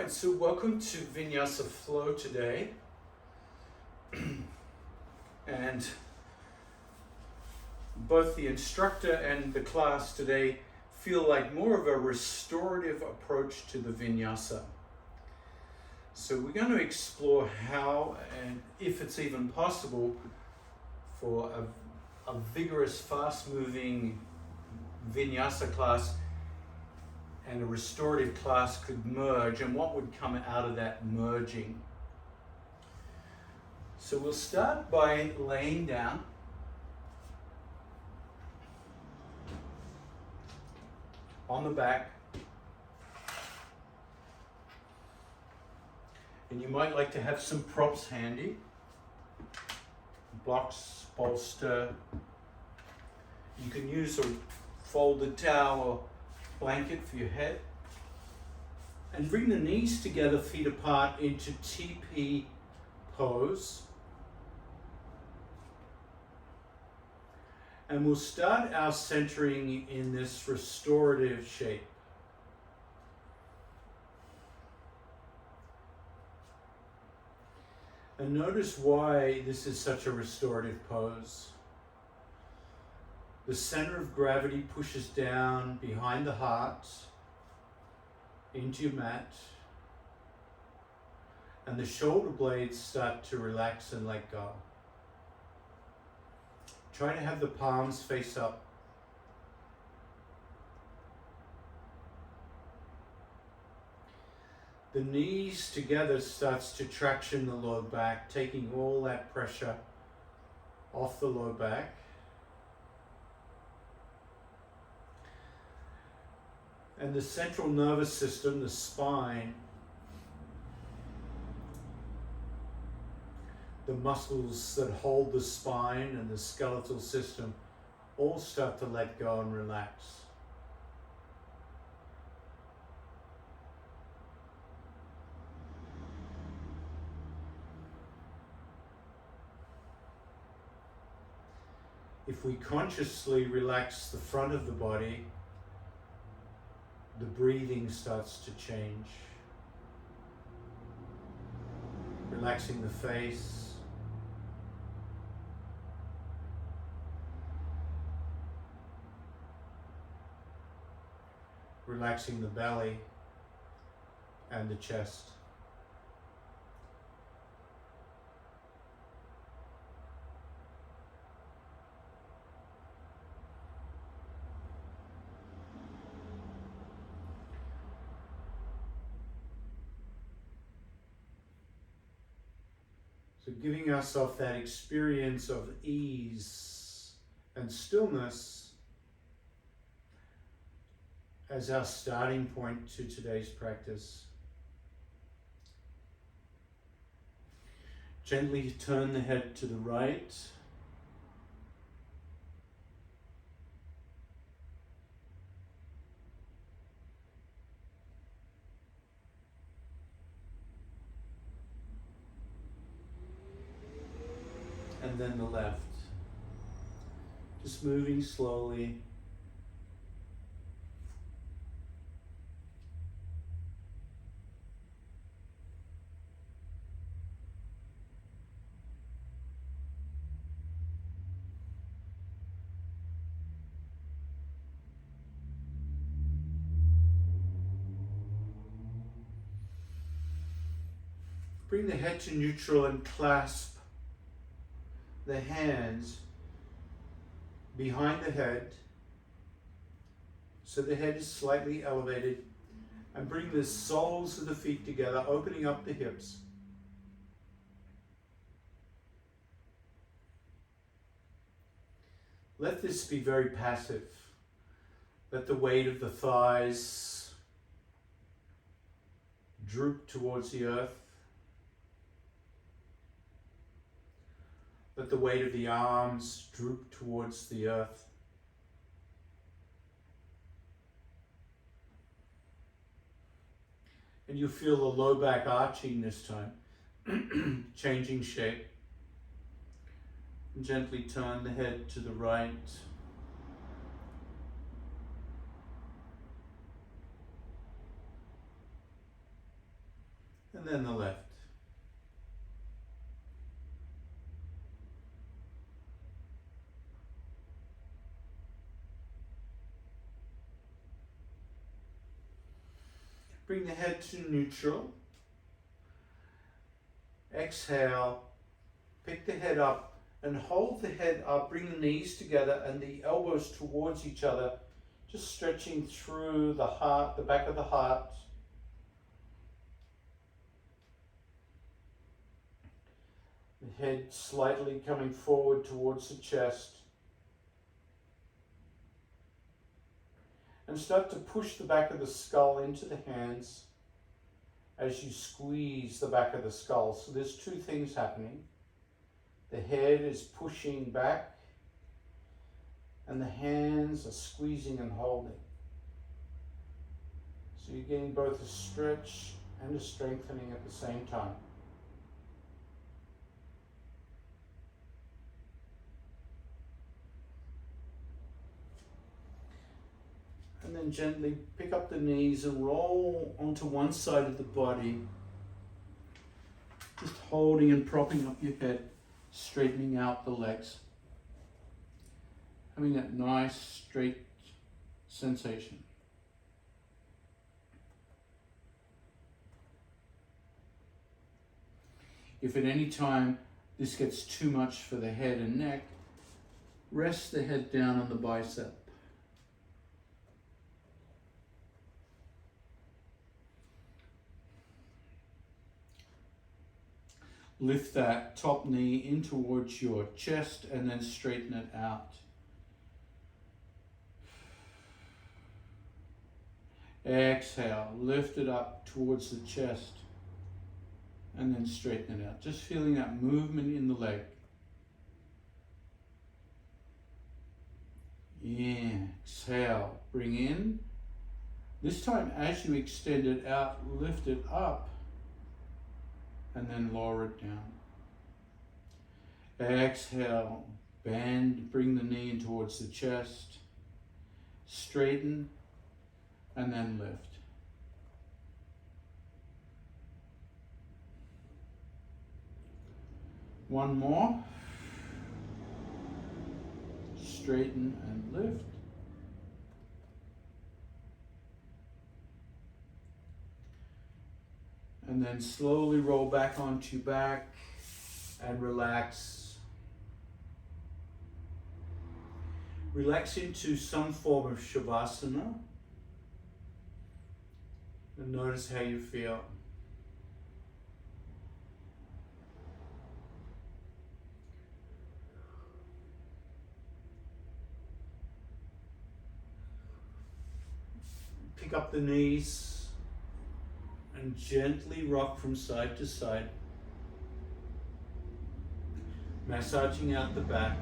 Alright, so welcome to Vinyasa Flow today. And both the instructor and the class today feel like more of a restorative approach to the Vinyasa. So we're going to explore how, and if it's even possible, for a vigorous, fast-moving Vinyasa class and a restorative class could merge, and what would come out of that merging. So we'll start by laying down. On the back. And you might like to have some props handy. Blocks, bolster. You can use a folded towel or blanket for your head. And bring the knees together, feet apart, into TP pose. And we'll start our centering in this restorative shape. And notice why this is such a restorative pose. The center of gravity pushes down behind the heart into your mat. And the shoulder blades start to relax and let go. Try to have the palms face up. The knees together starts to traction the low back, taking all that pressure off the low back. And the central nervous system, the spine, the muscles that hold the spine and the skeletal system all start to let go and relax. If we consciously relax the front of the body, the breathing starts to change. Relaxing the face. Relaxing the belly and the chest. So giving ourselves that experience of ease and stillness as our starting point to today's practice. Gently turn the head to the right. And then the left. Just moving slowly. Bring the head to neutral and clasp the hands behind the head so the head is slightly elevated, and bring the soles of the feet together, opening up the hips. Let this be very passive. Let the weight of the thighs droop towards the earth. Let the weight of the arms droop towards the earth. And you'll feel the low back arching this time, changing shape. And gently turn the head to the right. And then the left. Bring the head to neutral. Exhale, pick the head up and hold the head up. Bring the knees together and the elbows towards each other, just stretching through the heart, the back of the heart. The head slightly coming forward towards the chest. And start to push the back of the skull into the hands as you squeeze the back of the skull. So there's two things happening. The head is pushing back and the hands are squeezing and holding. So you're getting both a stretch and a strengthening at the same time. And then gently pick up the knees and roll onto one side of the body. Just holding and propping up your head, straightening out the legs. Having that nice straight sensation. If at any time this gets too much for the head and neck, rest the head down on the bicep. Lift that top knee in towards your chest and then straighten it out. Exhale, lift it up towards the chest and then straighten it out. Just feeling that movement in the leg. Exhale, bring in. This time as you extend it out, lift it up. And then lower it down. Exhale, bend, bring the knee in towards the chest, straighten, and then lift. One more. Straighten and lift. And then slowly roll back onto your back and relax. Relax into some form of Shavasana. And notice how you feel. Pick up the knees. And gently rock from side to side, massaging out the back.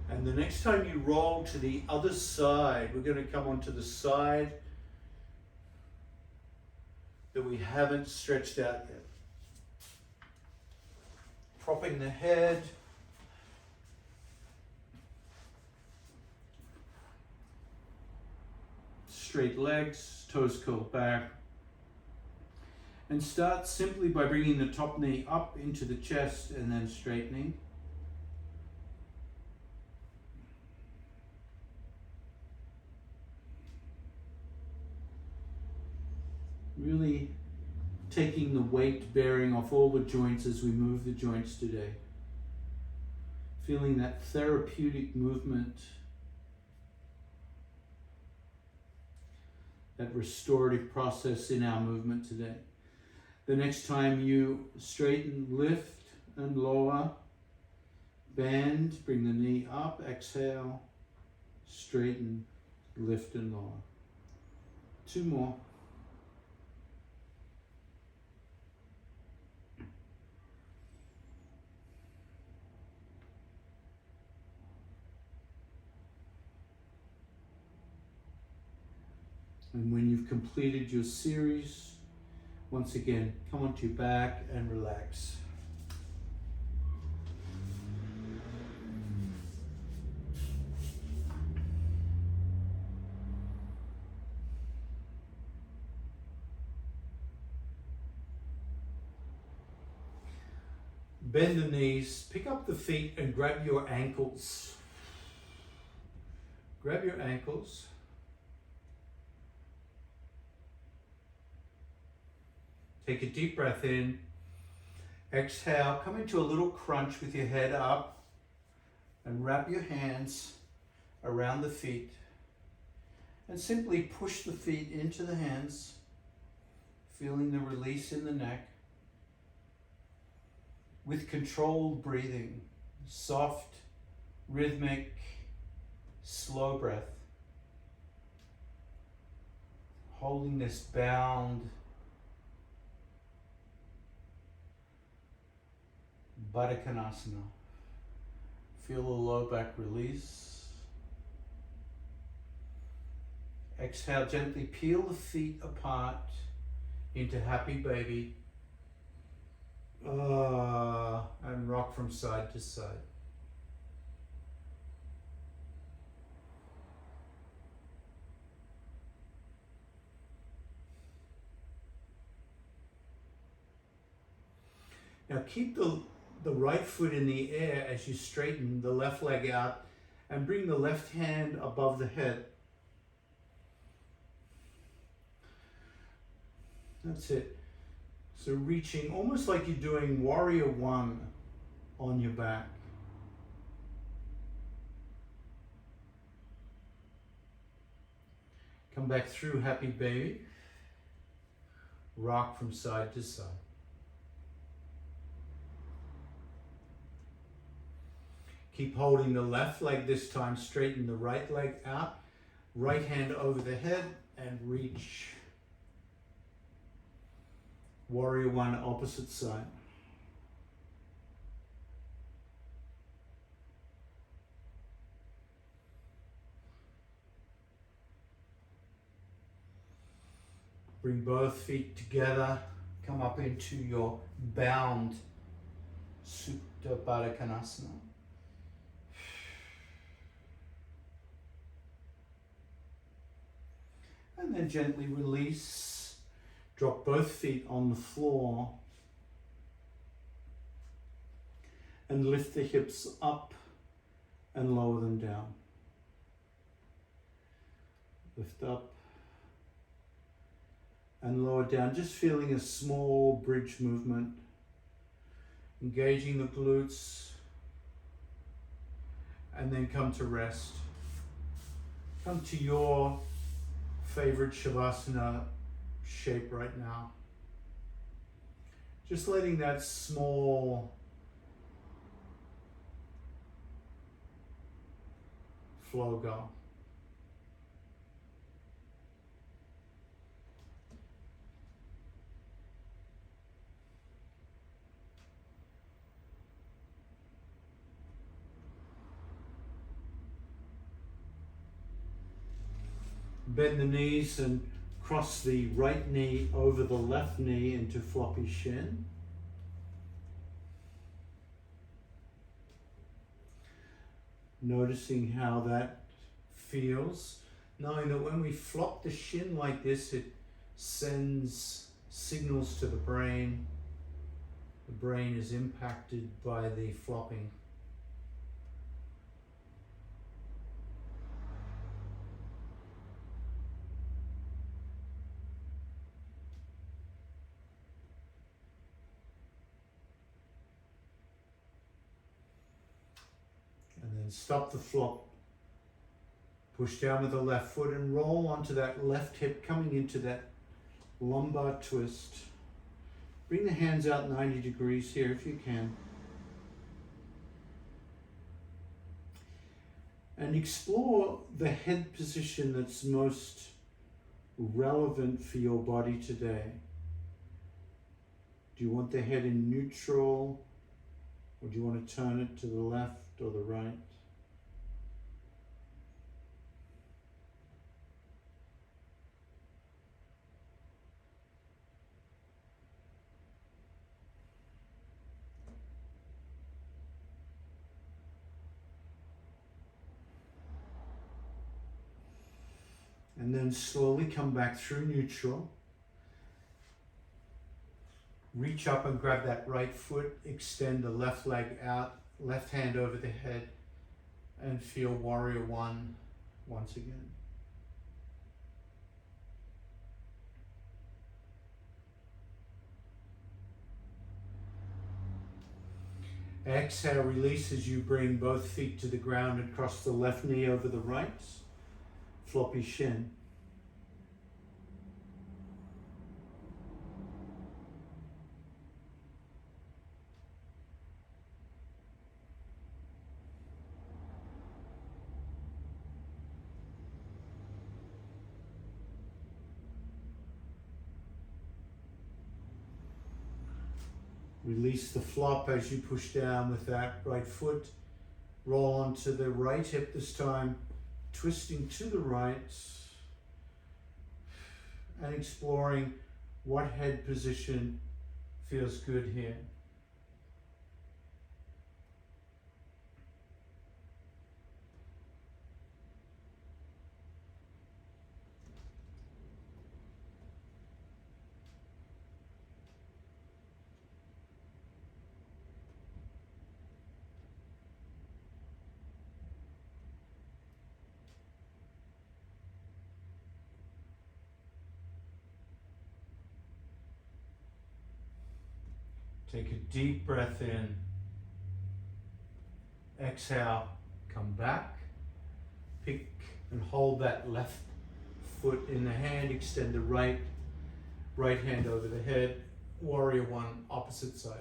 And the next time you roll to the other side, we're going to come onto the side that we haven't stretched out yet. Propping the head. Straight legs, toes curled back. And start simply by bringing the top knee up into the chest and then straightening. Really taking the weight bearing off all the joints as we move the joints today. Feeling that therapeutic movement. That restorative process in our movement today. The next time you straighten, lift and lower, bend, bring the knee up, exhale, straighten, lift and lower. Two more. And when you've completed your series, once again, come onto your back and relax. Bend the knees, pick up the feet and grab your ankles. Grab your ankles. Take a deep breath in. Exhale, come into a little crunch with your head up and wrap your hands around the feet and simply push the feet into the hands, feeling the release in the neck with controlled breathing, soft, rhythmic, slow breath. Holding this bound Baddha Konasana. Feel the low back release. Exhale, gently peel the feet apart into happy baby. And rock from side to side. Now keep the right foot in the air as you straighten the left leg out and bring the left hand above the head. That's it. So reaching almost like you're doing warrior one on your back. Come back through happy baby. Rock from side to side. Keep holding the left leg this time, straighten the right leg out, right hand over the head and reach. Warrior one, opposite side. Bring both feet together, come up into your bound Supta Baddha Konasana. And then gently release, drop both feet on the floor and lift the hips up and lower them down. Lift up and lower down, just feeling a small bridge movement, engaging the glutes, and then come to rest. Come to your favorite Shavasana shape right now. Just letting that small flow go. Bend the knees and cross the right knee over the left knee into floppy shin. Noticing how that feels, knowing that when we flop the shin like this, it sends signals to the brain. The brain is impacted by the flopping. And stop the flop. Push down with the left foot and roll onto that left hip, coming into that lumbar twist. Bring the hands out 90 degrees here if you can. And explore the head position that's most relevant for your body today. Do you want the head in neutral, or do you want to turn it to the left or the right? And then slowly come back through neutral. Reach up and grab that right foot, extend the left leg out, left hand over the head, and feel Warrior One once again. Exhale, release as you bring both feet to the ground and cross the left knee over the right, floppy shin. Release the flop as you push down with that right foot. Roll onto the right hip this time, twisting to the right and exploring what head position feels good here. Take a deep breath in. Exhale, come back. Pick and hold that left foot in the hand. Extend the right hand over the head. Warrior One, opposite side.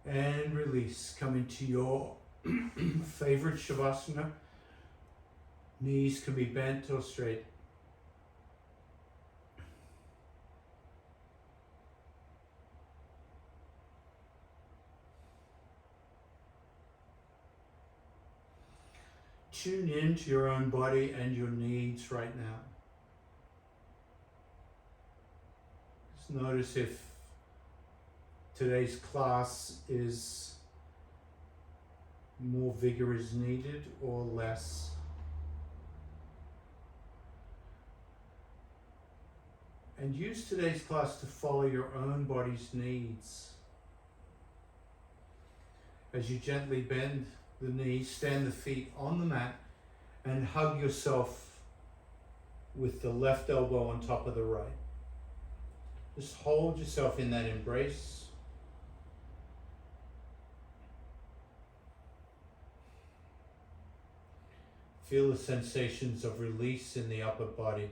And release. Come into your favorite Shavasana. Knees can be bent or straight. Tune into your own body and your needs right now. Just notice if today's class is more vigor is needed or less. And use today's class to follow your own body's needs. As you gently bend the knees, stand the feet on the mat and hug yourself with the left elbow on top of the right. Just hold yourself in that embrace. Feel the sensations of release in the upper body.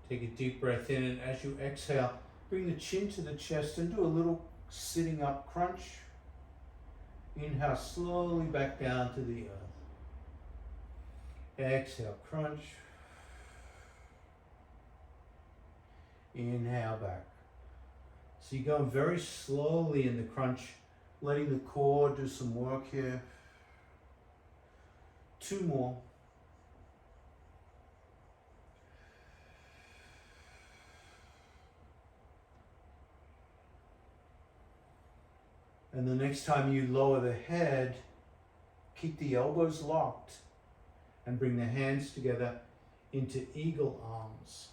Take a deep breath in, and as you exhale, bring the chin to the chest and do a little sitting up crunch. Inhale slowly back down to the earth. Exhale, crunch. Inhale back. So you're going very slowly in the crunch, letting the core do some work here. 2 more. And the next time you lower the head, keep the elbows locked and bring the hands together into eagle arms.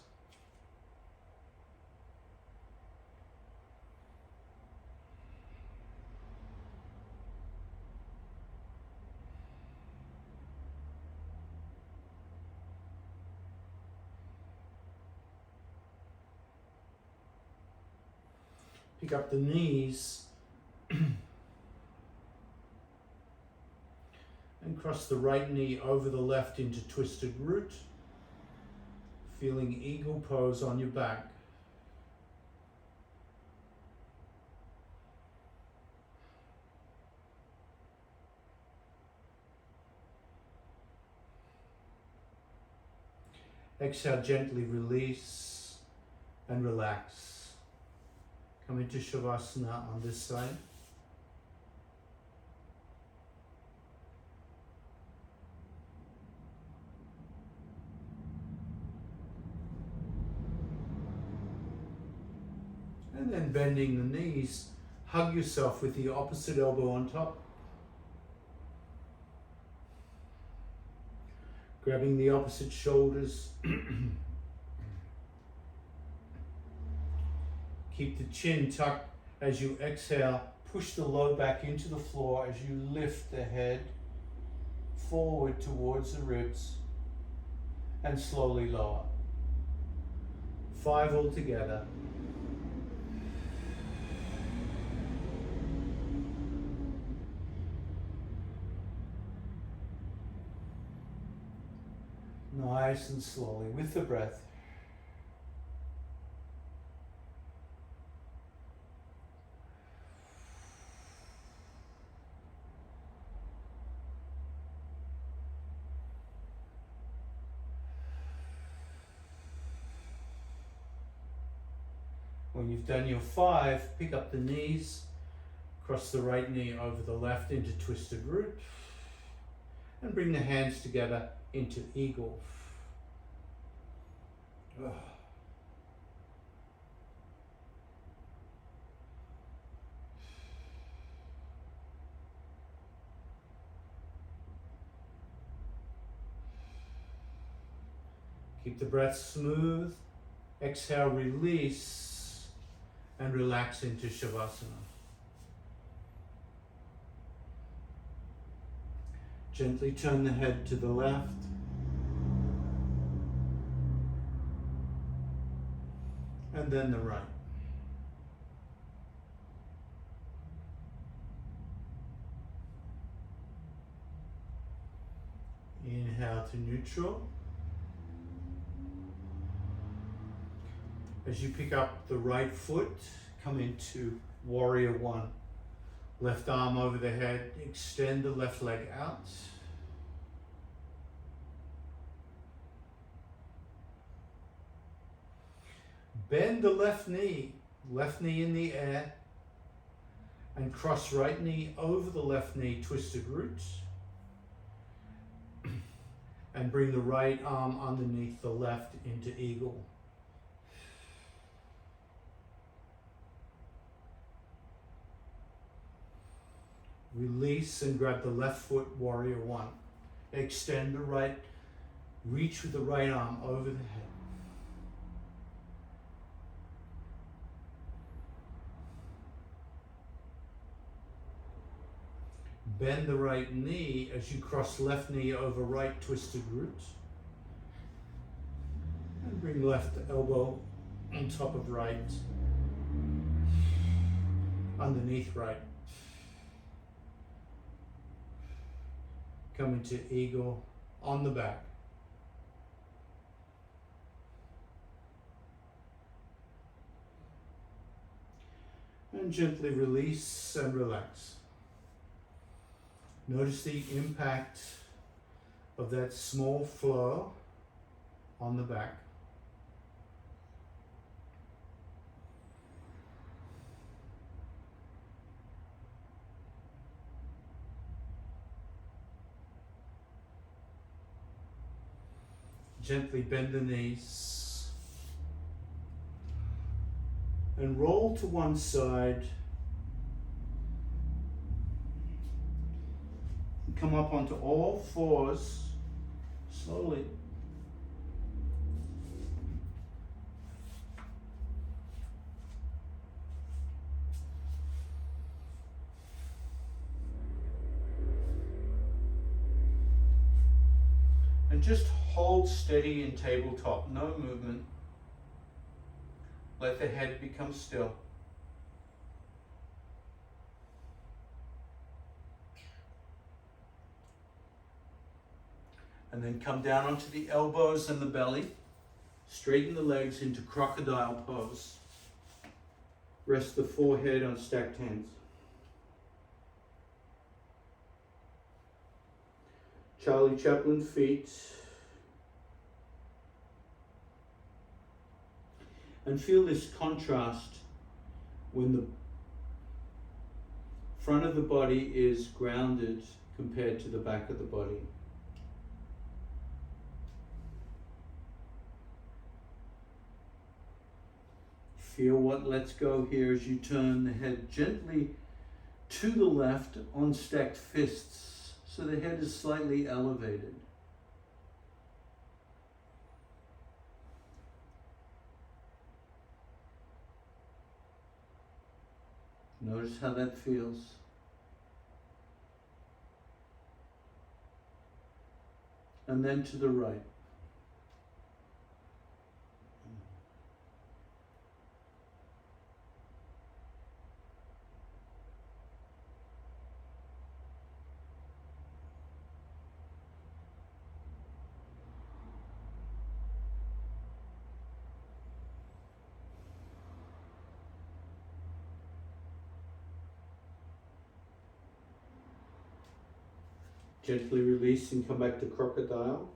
Pick up the knees and cross the right knee over the left into twisted root, feeling eagle pose on your back. Exhale, gently release and relax. Come into Shavasana on this side. and bending the knees, hug yourself with the opposite elbow on top. Grabbing the opposite shoulders. Keep the chin tucked as you exhale. Push the low back into the floor as you lift the head forward towards the ribs and slowly lower. 5 altogether. Nice and slowly with the breath. When you've done your 5, pick up the knees, cross the right knee over the left into twisted root, and bring the hands together into eagle. Keep the breath smooth. Exhale, release, and relax into Shavasana. Gently turn the head to the left. And then the right. Inhale to neutral. As you pick up the right foot, come into Warrior One. Left arm over the head, extend the left leg out. Bend the left knee in the air, and cross right knee over the left knee, twisted roots. And bring the right arm underneath the left into eagle. Release and grab the left foot, Warrior One. Extend the right, reach with the right arm over the head. Bend the right knee as you cross left knee over right, twisted roots. And bring left elbow on top of right, underneath right. Come into eagle on the back. And gently release and relax. Notice the impact of that small flow on the back. Gently bend the knees and roll to one side. Come up onto all fours slowly. And just hold steady in tabletop, no movement. Let the head become still. And then come down onto the elbows and the belly. Straighten the legs into crocodile pose. Rest the forehead on stacked hands. Charlie Chaplin feet. And feel this contrast when the front of the body is grounded compared to the back of the body. Feel what lets go here as you turn the head gently to the left on stacked fists, so the head is slightly elevated. Notice how that feels. And then to the right. Gently release and come back to crocodile.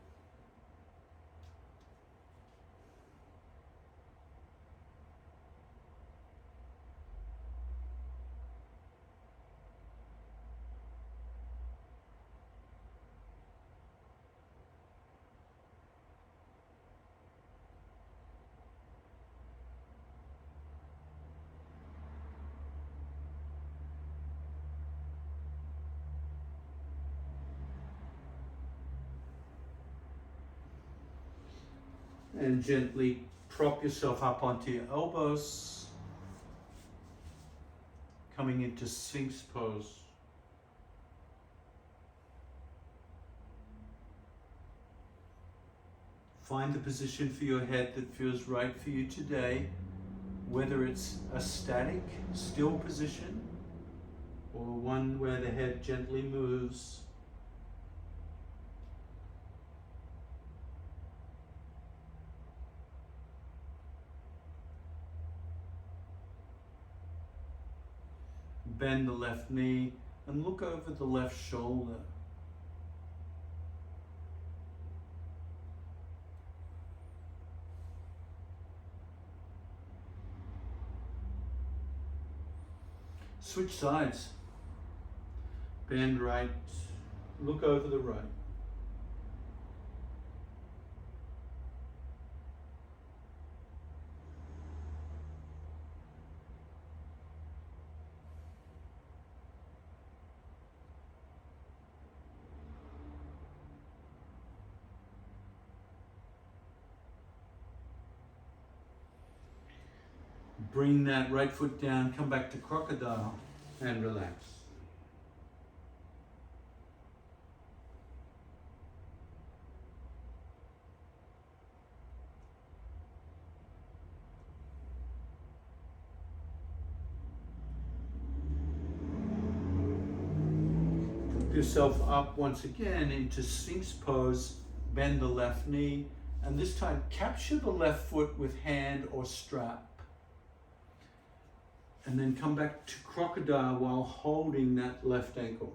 And gently prop yourself up onto your elbows, coming into Sphinx pose. Find the position for your head that feels right for you today, whether it's a static, still position, or one where the head gently moves. Bend the left knee and look over the left shoulder. Switch sides. Bend right, look over the right. Bring that right foot down, come back to crocodile and relax. Put yourself up once again into Sphinx pose, bend the left knee, and this time capture the left foot with hand or strap. And then come back to crocodile while holding that left ankle.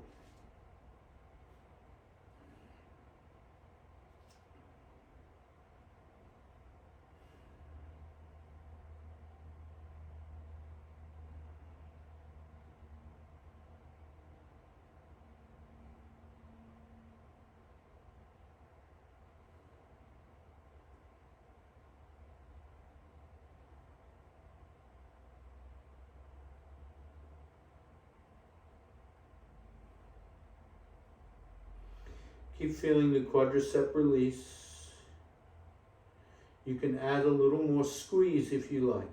Keep feeling the quadricep release. You can add a little more squeeze if you like.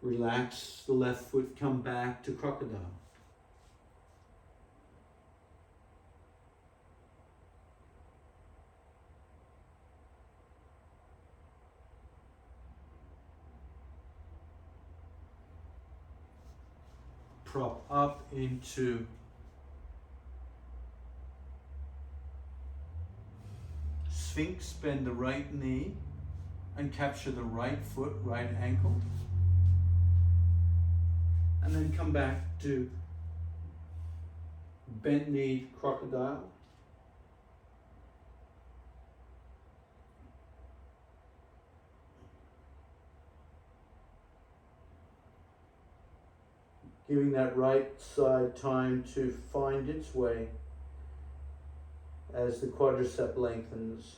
Relax the left foot, come back to crocodile. Prop up into Sphinx, bend the right knee and capture the right foot, right ankle. And then come back to bent knee, crocodile. Giving that right side time to find its way as the quadricep lengthens.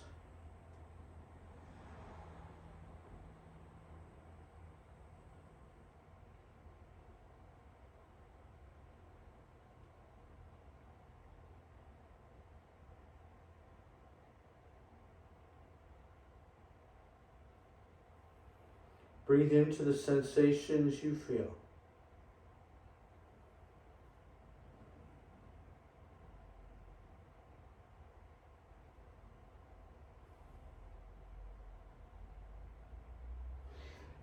Breathe into the sensations you feel.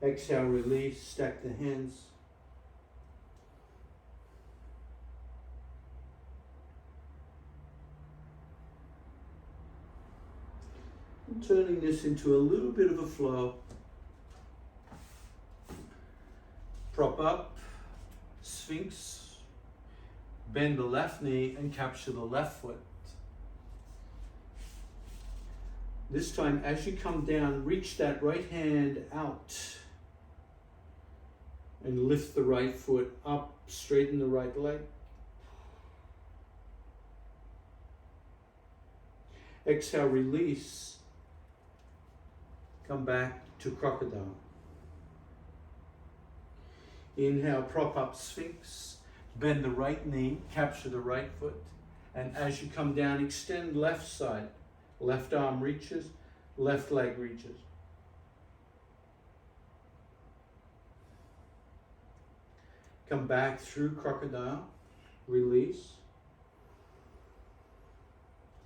Exhale, release, stack the hands. And turning this into a little bit of a flow. Prop up, Sphinx, bend the left knee and capture the left foot. This time, as you come down, reach that right hand out and lift the right foot up, straighten the right leg. Exhale, release. Come back to crocodile. Inhale, prop up, Sphinx. Bend the right knee, capture the right foot. And as you come down, extend left side. Left arm reaches, left leg reaches. Come back through crocodile, release.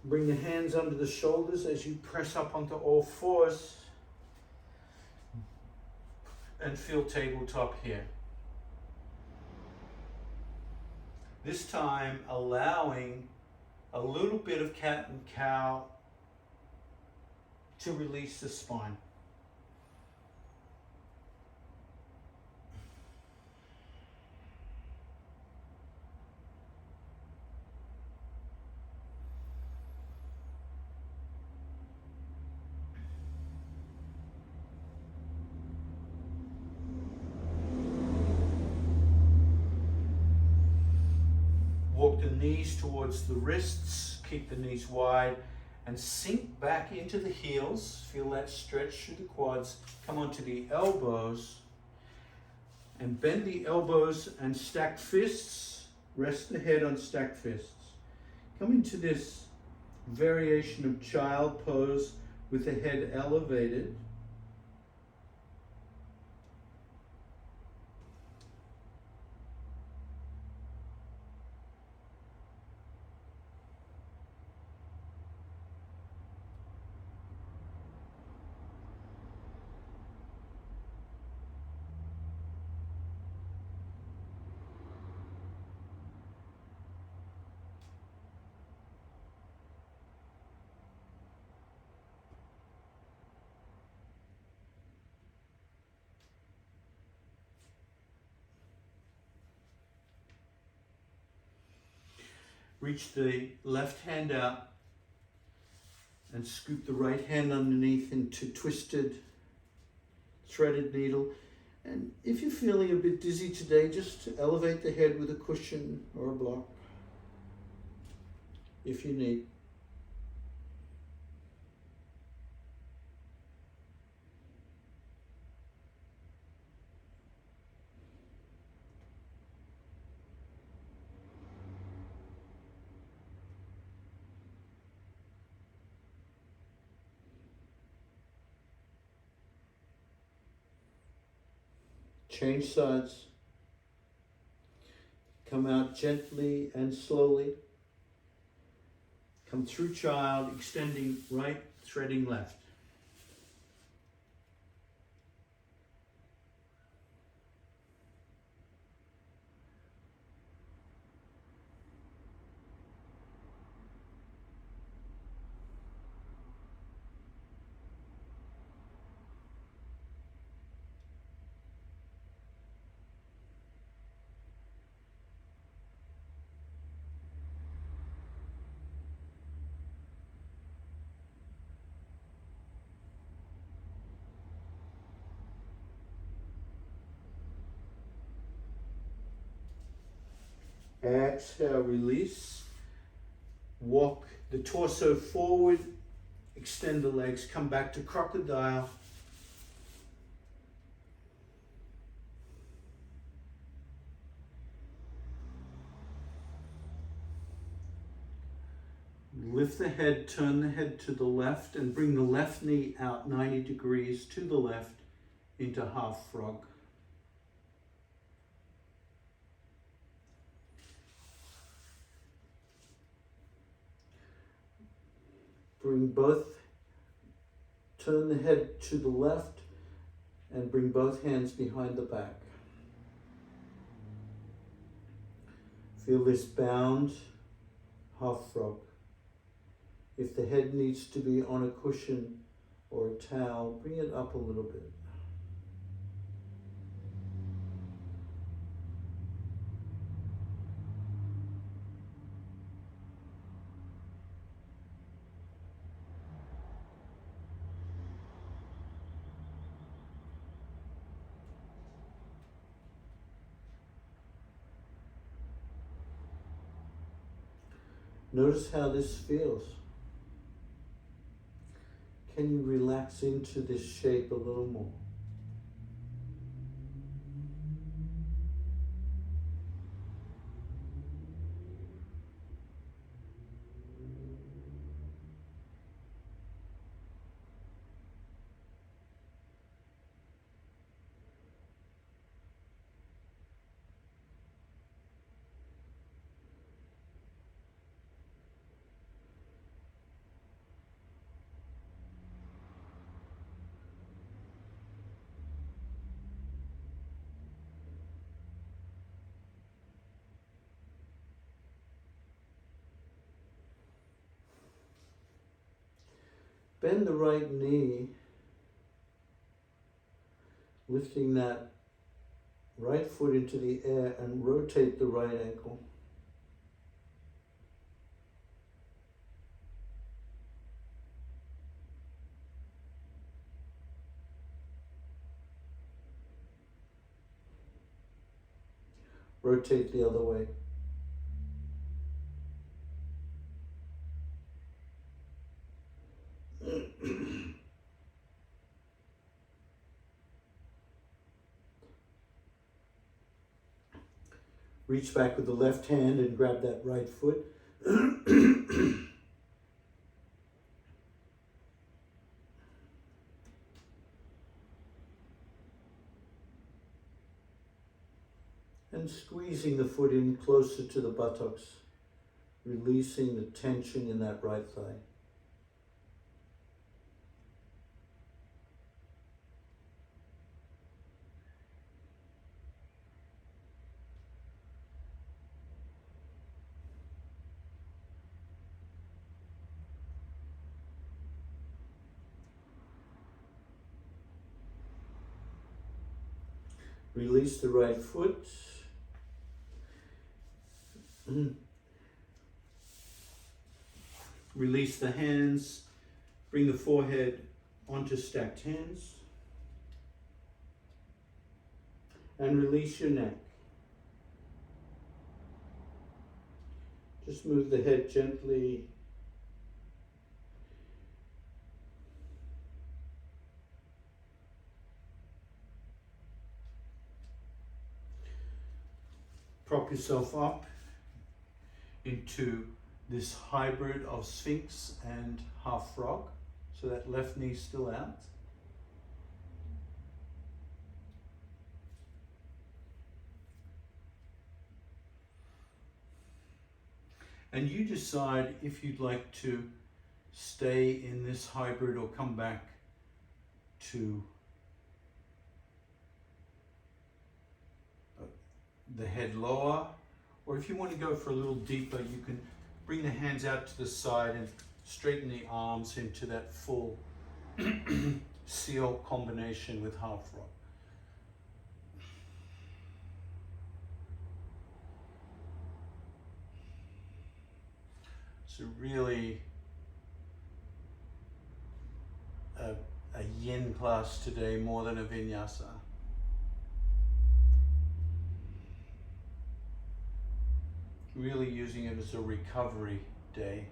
Bring the hands under the shoulders as you press up onto all fours and feel tabletop here. This time allowing a little bit of cat and cow to release the spine. Walk the knees towards the wrists, keep the knees wide, and sink back into the heels. Feel that stretch through the quads. Come onto the elbows, and bend the elbows and stack fists. Rest the head on stacked fists. Come into this variation of child pose with the head elevated. Reach the left hand out and scoop the right hand underneath into twisted threaded needle. And if you're feeling a bit dizzy today, just elevate the head with a cushion or a block if you need. Change sides. Come out gently and slowly. Come through child, extending right, threading left. Exhale, release. Walk the torso forward, extend the legs, come back to crocodile. Lift the head, turn the head to the left and bring the left knee out 90 degrees to the left into half frog. Turn the head to the left and bring both hands behind the back. Feel this bound half frog. If the head needs to be on a cushion or a towel, bring it up a little bit. Notice how this feels. Can you relax into this shape a little more? Bend the right knee, lifting that right foot into the air and rotate the right ankle. Rotate the other way. Reach back with the left hand and grab that right foot. And squeezing the foot in closer to the buttocks, releasing the tension in that right thigh. Release the right foot. Release the hands. Bring the forehead onto stacked hands. And release your neck. Just move the head gently. Prop yourself up into this hybrid of Sphinx and half frog, so that left knee still out. And you decide if you'd like to stay in this hybrid or come back to the head lower, or if you want to go for a little deeper, you can bring the hands out to the side and straighten the arms into that full seal combination with half rock. So really a yin class today more than a vinyasa. Really using it as a recovery day.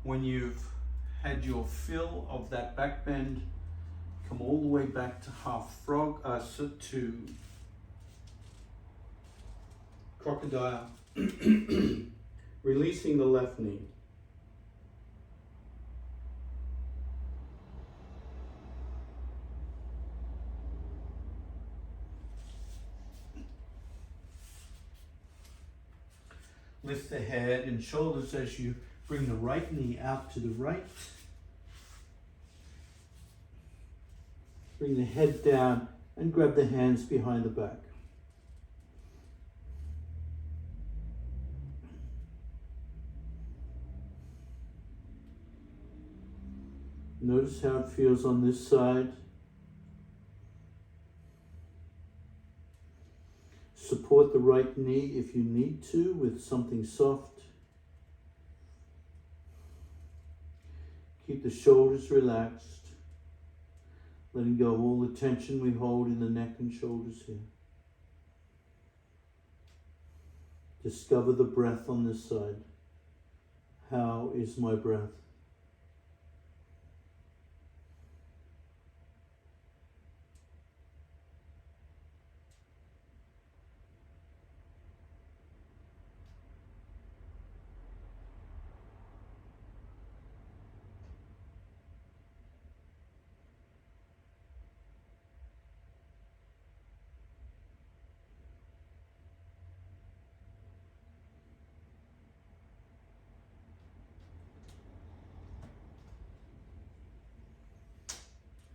When you've had your fill of that back bend, come all the way back to half frog, to crocodile, releasing the left knee. Lift the head and shoulders as you bring the right knee out to the right. Bring the head down and grab the hands behind the back. Notice how it feels on this side. Support the right knee if you need to with something soft. Keep the shoulders relaxed, letting go of all the tension we hold in the neck and shoulders here. Discover the breath on this side. How is my breath?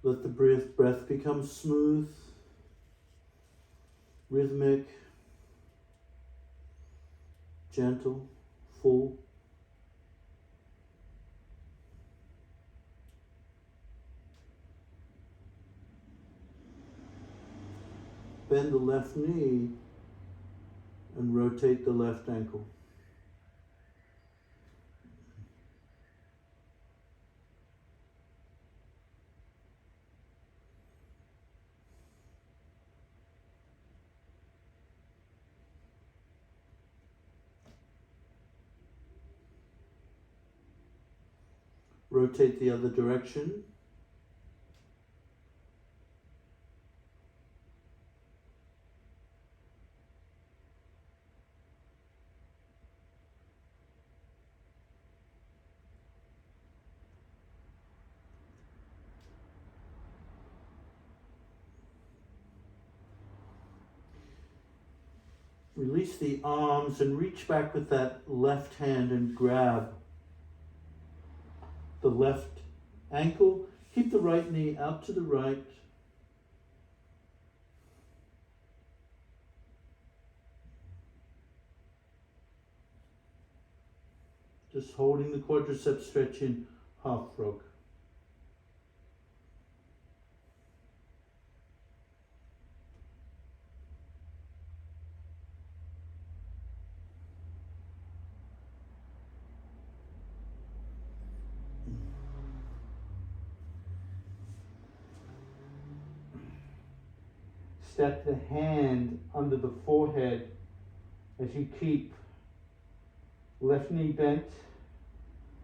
Let the breath become smooth, rhythmic, gentle, full. Bend the left knee and rotate the left ankle. Rotate the other direction. Release the arms and reach back with that left hand and grab the left ankle. Keep the right knee out to the right. Just holding the quadriceps stretch in half frog. Step the hand under the forehead as you keep left knee bent.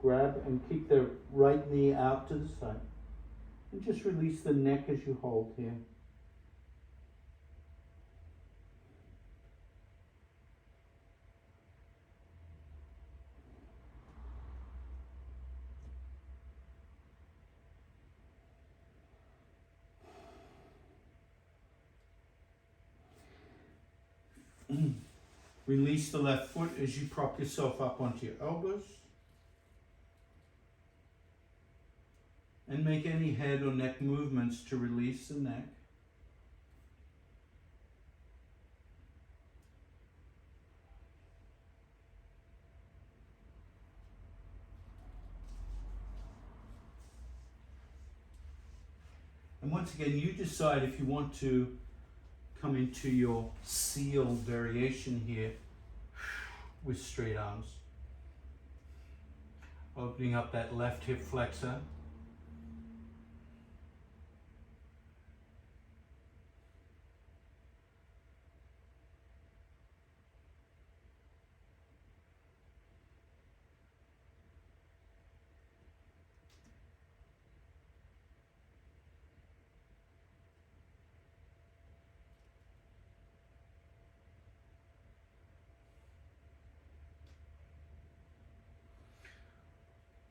Grab and keep the right knee out to the side. And just release the neck as you hold here. Release the left foot as you prop yourself up onto your elbows. And make any head or neck movements to release the neck. And once again, you decide if you want to come into your seal variation here with straight arms. Opening up that left hip flexor.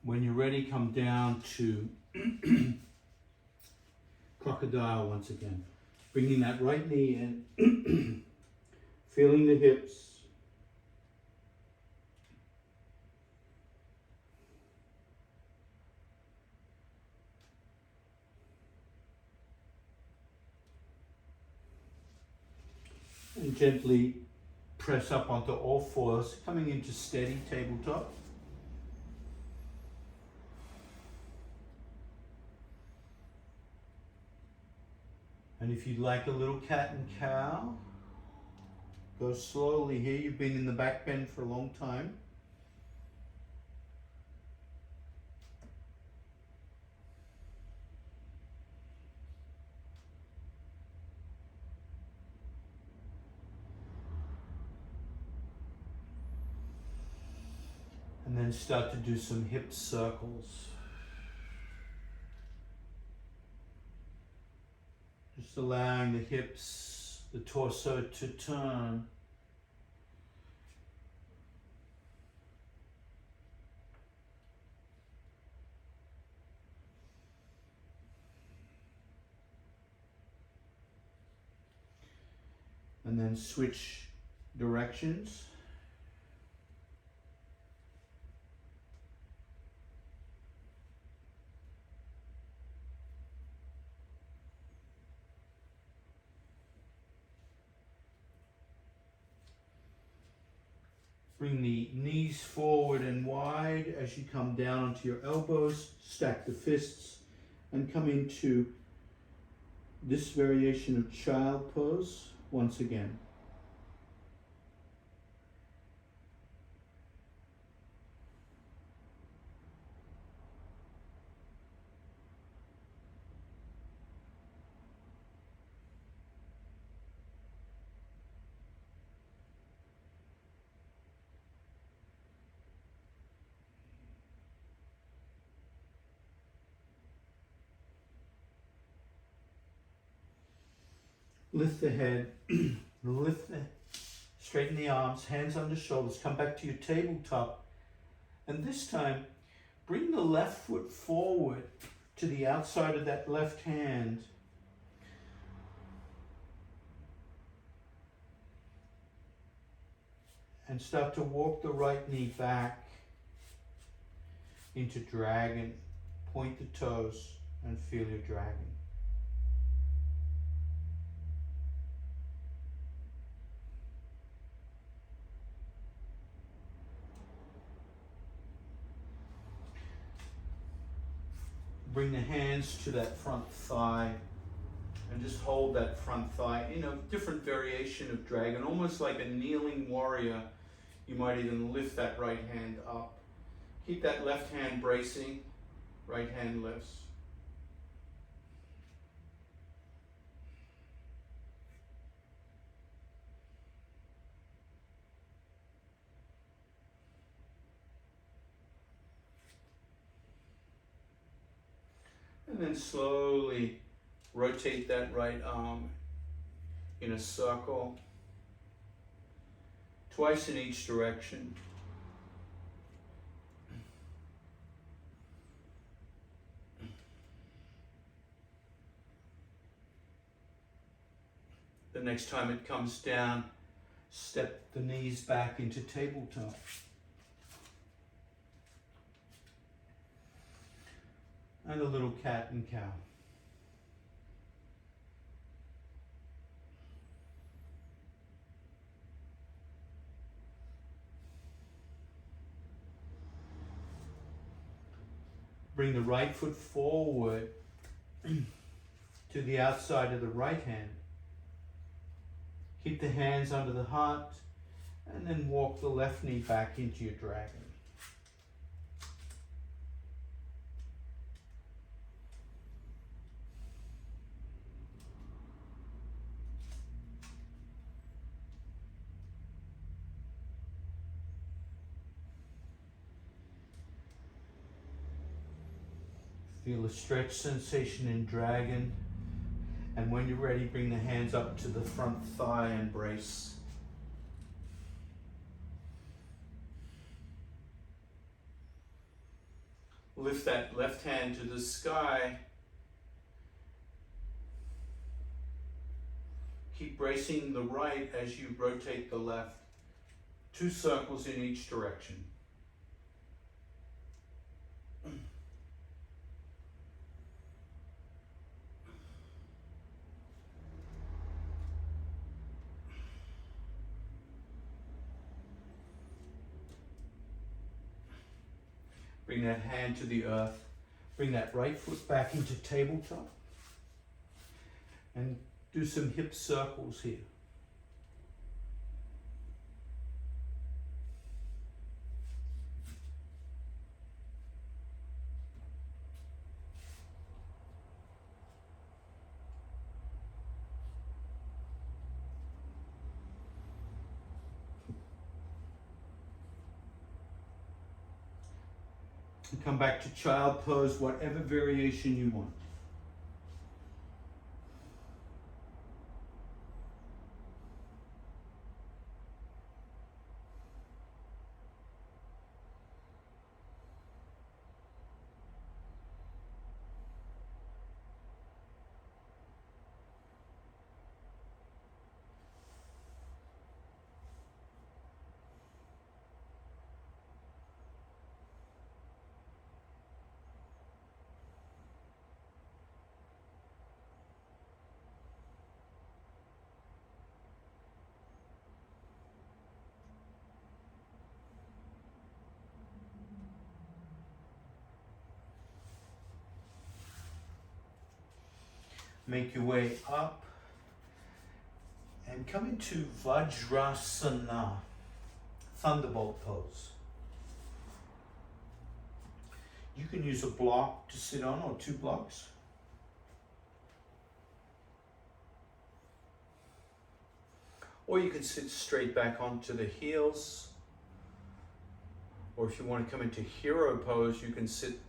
When you're ready, come down to crocodile once again. Bringing that right knee in, feeling the hips. And gently press up onto all fours, coming into steady tabletop. And if you'd like a little cat and cow, go slowly here. You've been in the back bend for a long time. And then start to do some hip circles. Just allowing the hips, the torso to turn. And then switch directions. Bring the knees forward and wide as you come down onto your elbows. Stack the fists and come into this variation of child pose once again. Lift the head, straighten the arms, hands on the shoulders, come back to your tabletop. And this time, bring the left foot forward to the outside of that left hand. And start to walk the right knee back into dragon. Point the toes and feel your dragon. Bring the hands to that front thigh and just hold that front thigh in a different variation of dragon, almost like a kneeling warrior. You might even lift that right hand up. Keep that left hand bracing, right hand lifts. And then slowly rotate that right arm in a circle, twice in each direction. The next time it comes down, step the knees back into tabletop. And a little cat and cow. Bring the right foot forward to the outside of the right hand. Keep the hands under the heart and then walk the left knee back into your dragon. Feel a stretch sensation in dragon. And when you're ready, bring the hands up to the front thigh and brace. Lift that left hand to the sky. Keep bracing the right as you rotate the left. 2 circles in each direction. Bring that hand to the earth. Bring that right foot back into tabletop. And do some hip circles here. And come back to child pose, whatever variation you want. Make your way up and come into Vajrasana, thunderbolt pose. You can use a block to sit on or 2 blocks. Or you can sit straight back onto the heels. Or if you want to come into hero pose, you can sit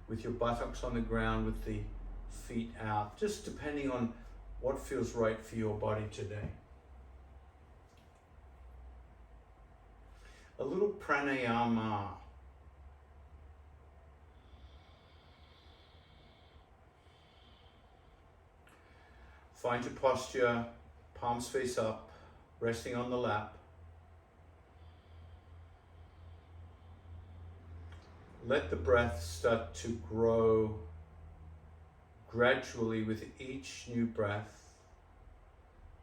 with your buttocks on the ground with the feet out, just depending on what feels right for your body today. A little pranayama. Find your posture, palms face up, resting on the lap. Let the breath start to grow gradually with each new breath,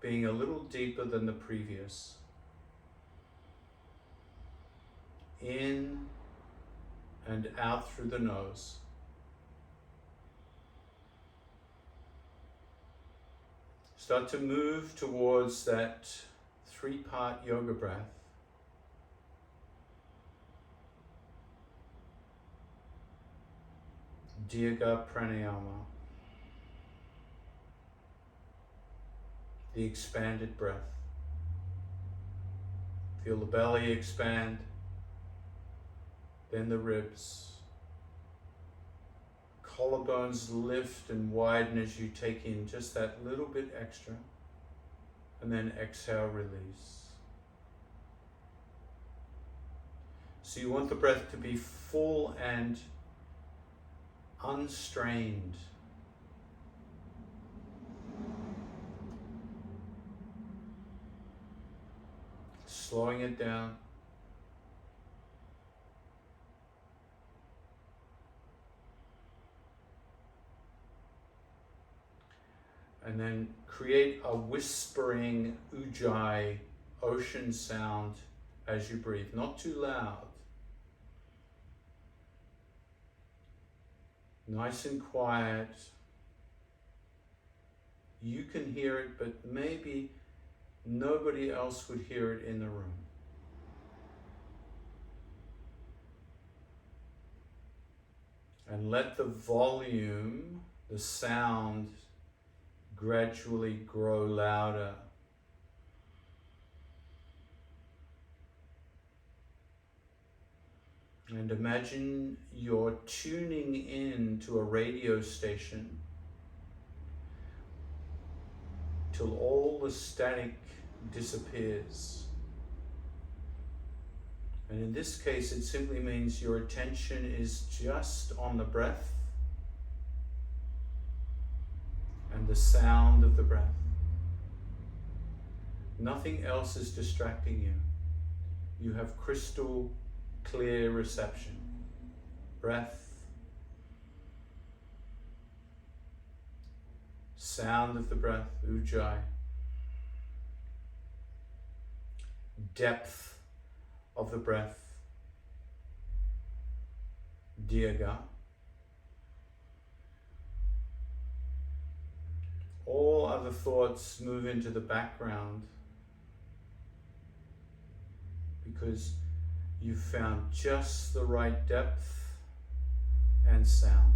being a little deeper than the previous. In and out through the nose. Start to move towards that 3-part yoga breath. Dirga Pranayama. The expanded breath. Feel the belly expand, then the ribs. Collarbones lift and widen as you take in just that little bit extra, and then exhale, release. So you want the breath to be full and unstrained. Slowing it down. And then create a whispering ujjayi ocean sound as you breathe, not too loud. Nice and quiet. You can hear it, but maybe nobody else would hear it in the room. And let the volume, the sound, gradually grow louder. And imagine you're tuning in to a radio station till all the static disappears. And in this case, it simply means your attention is just on the breath and the sound of the breath. Nothing else is distracting you. You have crystal clear reception. Breath, sound of the breath, ujjayi, depth of the breath, dirgha. All other thoughts move into the background because you've found just the right depth and sound.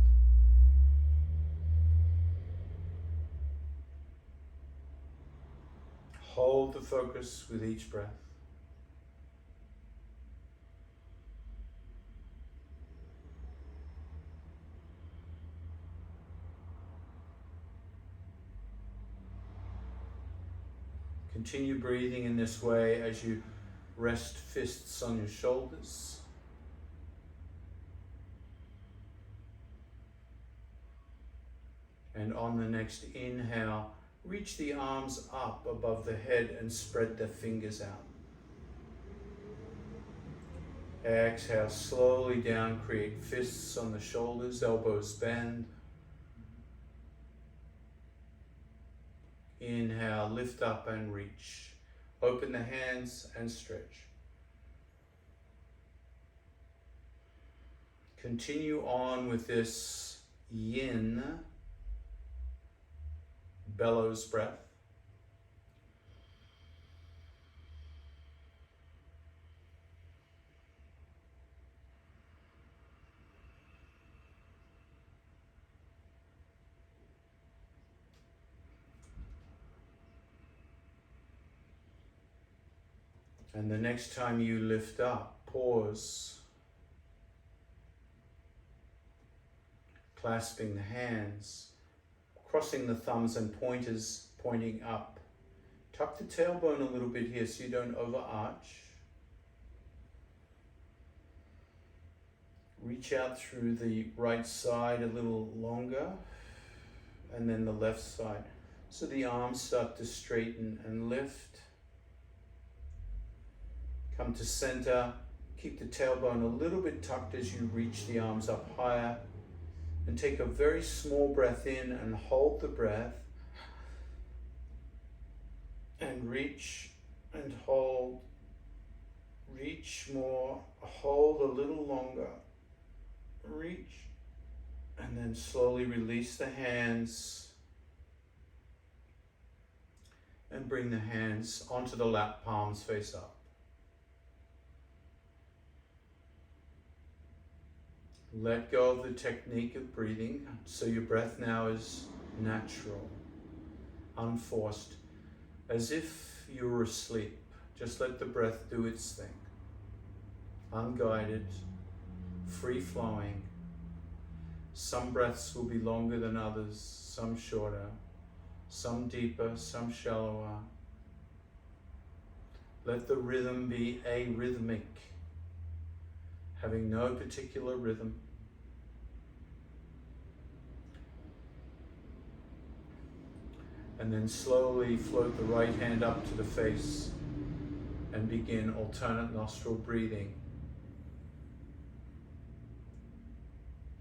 Hold the focus with each breath. Continue breathing in this way as you rest fists on your shoulders. And on the next inhale, reach the arms up above the head and spread the fingers out. Exhale slowly down, create fists on the shoulders, elbows bend. Inhale, lift up and reach. Open the hands and stretch. Continue on with this yin bellows breath. And the next time you lift up, pause, clasping the hands, crossing the thumbs and pointers pointing up. Tuck the tailbone a little bit here so you don't overarch. Reach out through the right side a little longer, and then the left side. So the arms start to straighten and lift. Come to center, keep the tailbone a little bit tucked as you reach the arms up higher, and take a very small breath in and hold the breath, and reach and hold, reach more, hold a little longer, reach, and then slowly release the hands and bring the hands onto the lap, palms face up. Let go of the technique of breathing, so your breath now is natural, unforced, as if you were asleep. Just let the breath do its thing. Unguided, free-flowing. Some breaths will be longer than others, some shorter, some deeper, some shallower. Let the rhythm be arrhythmic, having no particular rhythm. And then slowly float the right hand up to the face and begin alternate nostril breathing.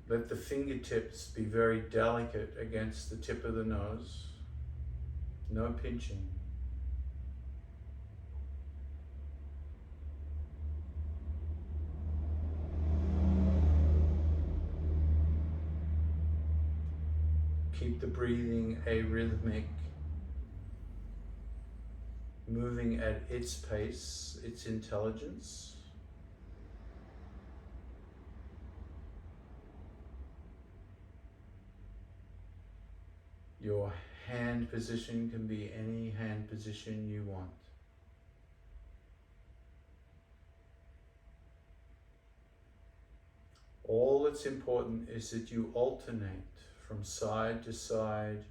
Let the fingertips be very delicate against the tip of the nose. No pinching. Keep the breathing arrhythmic, moving at its pace, its intelligence. Your hand position can be any hand position you want. All that's important is that you alternate from side to side.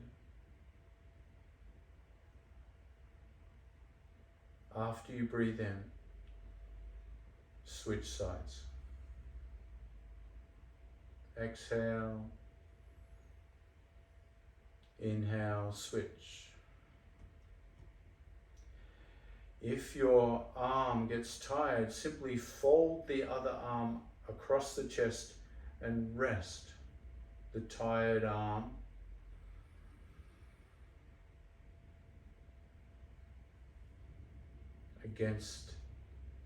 After you breathe in, switch sides. Exhale, inhale, switch. If your arm gets tired, simply fold the other arm across the chest and rest the tired arm against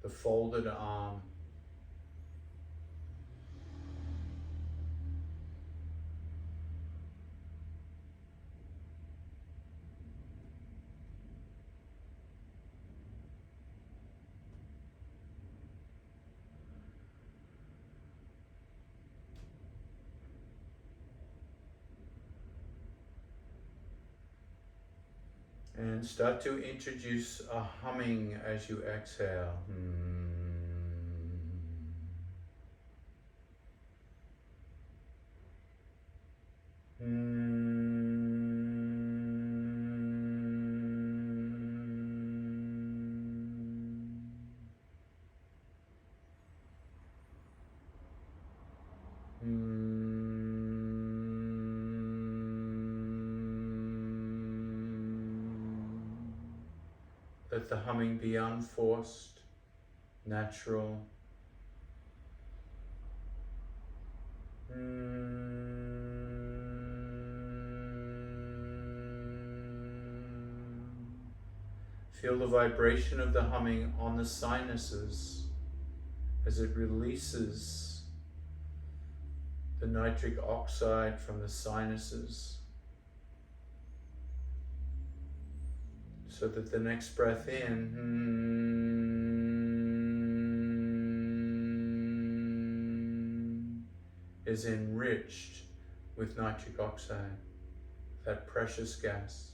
the folded arm. And start to introduce a humming as you exhale. Let the humming be unforced, natural. Feel the vibration of the humming on the sinuses as it releases the nitric oxide from the sinuses, so that the next breath in is enriched with nitric oxide, that precious gas.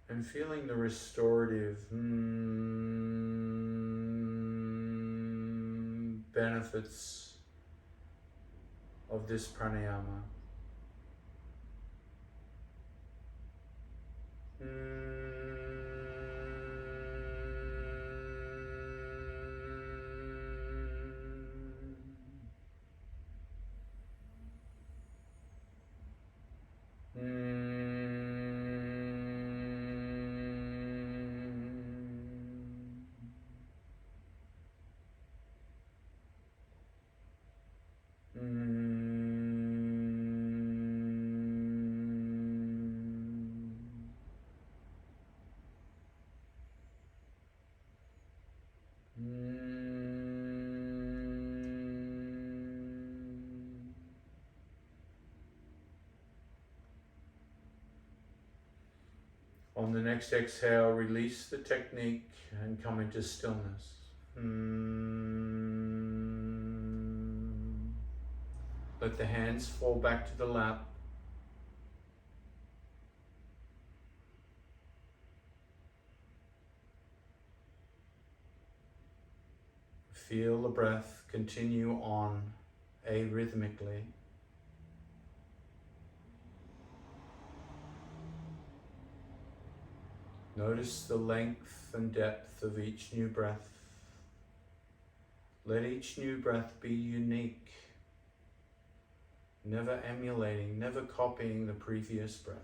And feeling the restorative benefits of this pranayama. On the next exhale, release the technique and come into stillness. Let the hands fall back to the lap. Feel the breath continue on arrhythmically. Notice the length and depth of each new breath. Let each new breath be unique, never emulating, never copying the previous breath.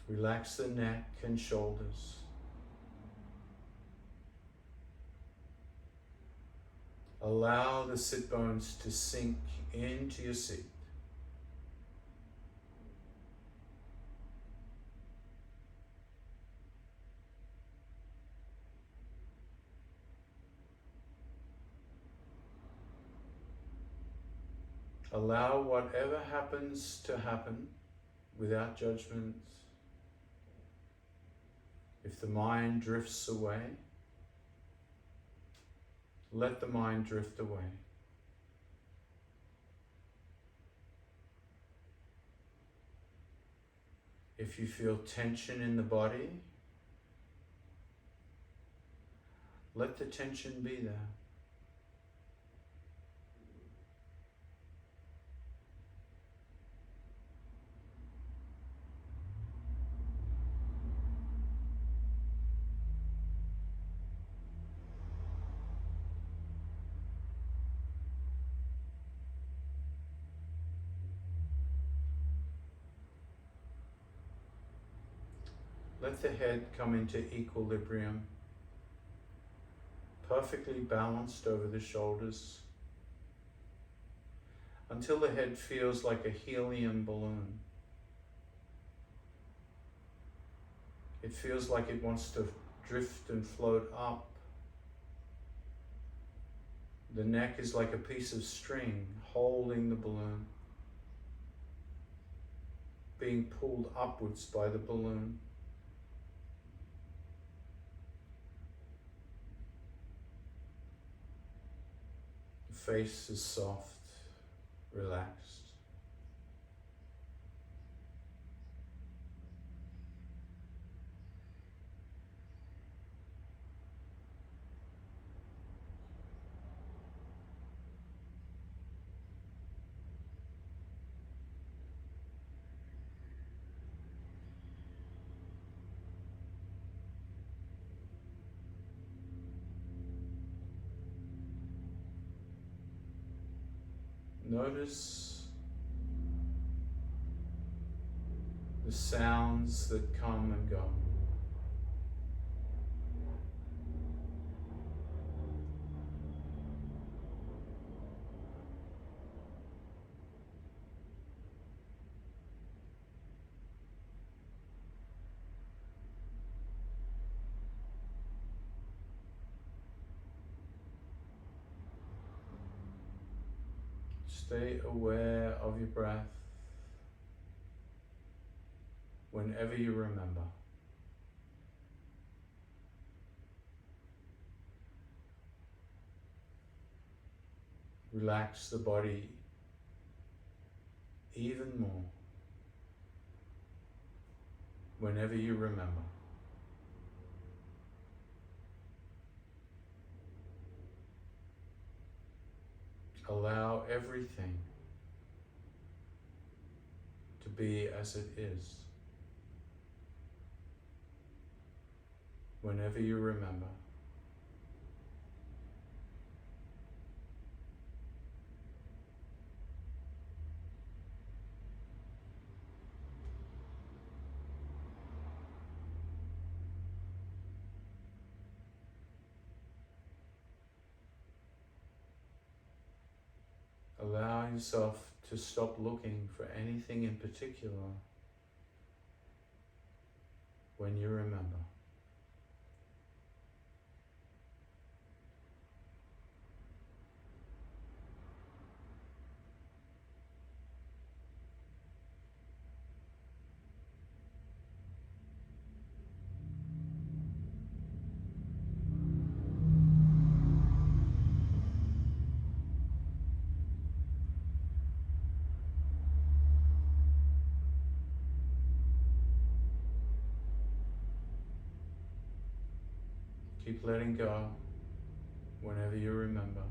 Relax the neck and shoulders. Allow the sit bones to sink into your seat. Allow whatever happens to happen without judgment. If the mind drifts away, let the mind drift away. If you feel tension in the body, let the tension be there. Let the head come into equilibrium, perfectly balanced over the shoulders, until the head feels like a helium balloon. It feels like it wants to drift and float up. The neck is like a piece of string holding the balloon, being pulled upwards by the balloon. The face is soft, relaxed. Notice the sounds that come and go. Stay aware of your breath whenever you remember. Relax the body even more whenever you remember. Allow everything to be as it is whenever you remember. Allow yourself to stop looking for anything in particular when you remember. Keep letting go whenever you remember.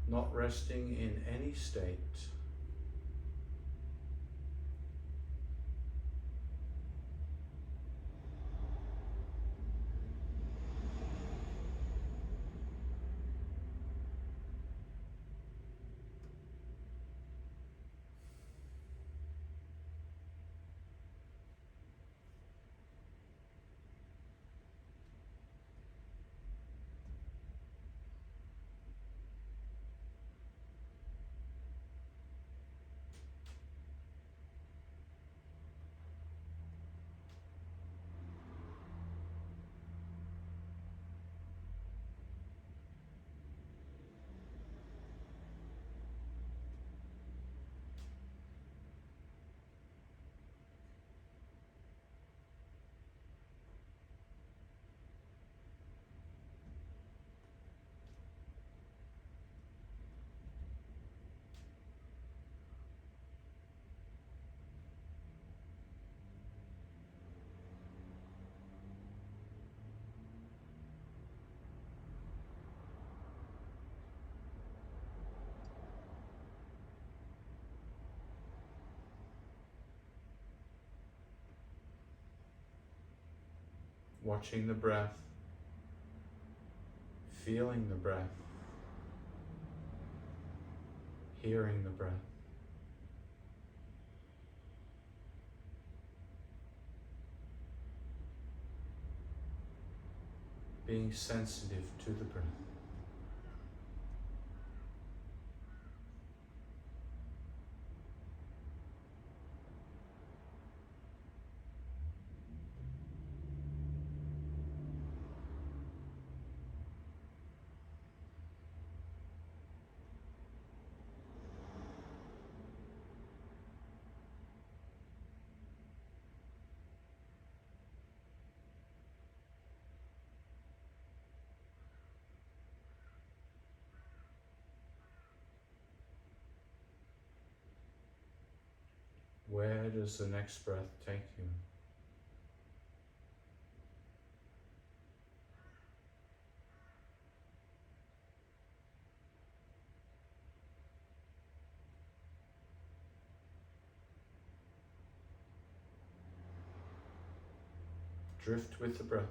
Not resting in any state. watching the breath, feeling the breath, hearing the breath. Being sensitive to the breath. Where does the next breath take you? Drift with the breath.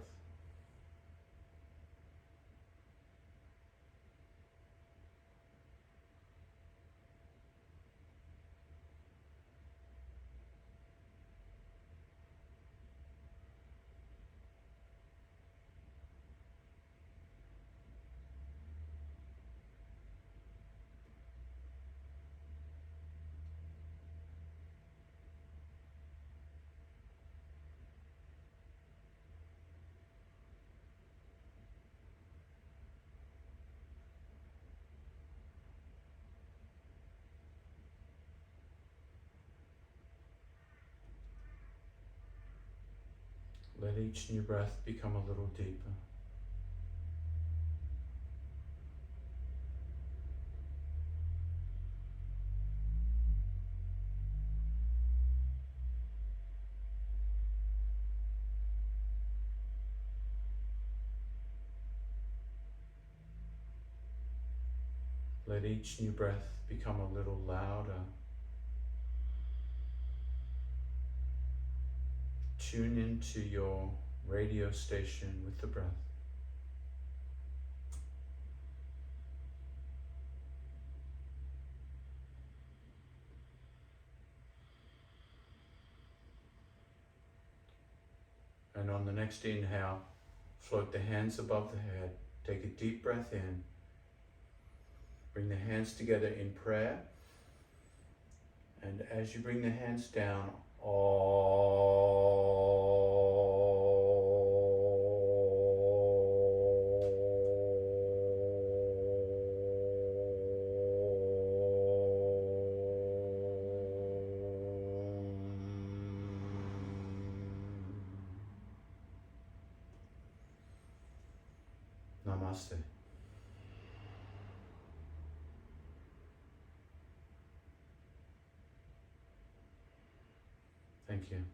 Let each new breath become a little deeper. Let each new breath become a little louder. Tune into your radio station with the breath. And on the next inhale, float the hands above the head. Take a deep breath in. Bring the hands together in prayer. And as you bring the hands down, Namaste. Thank you.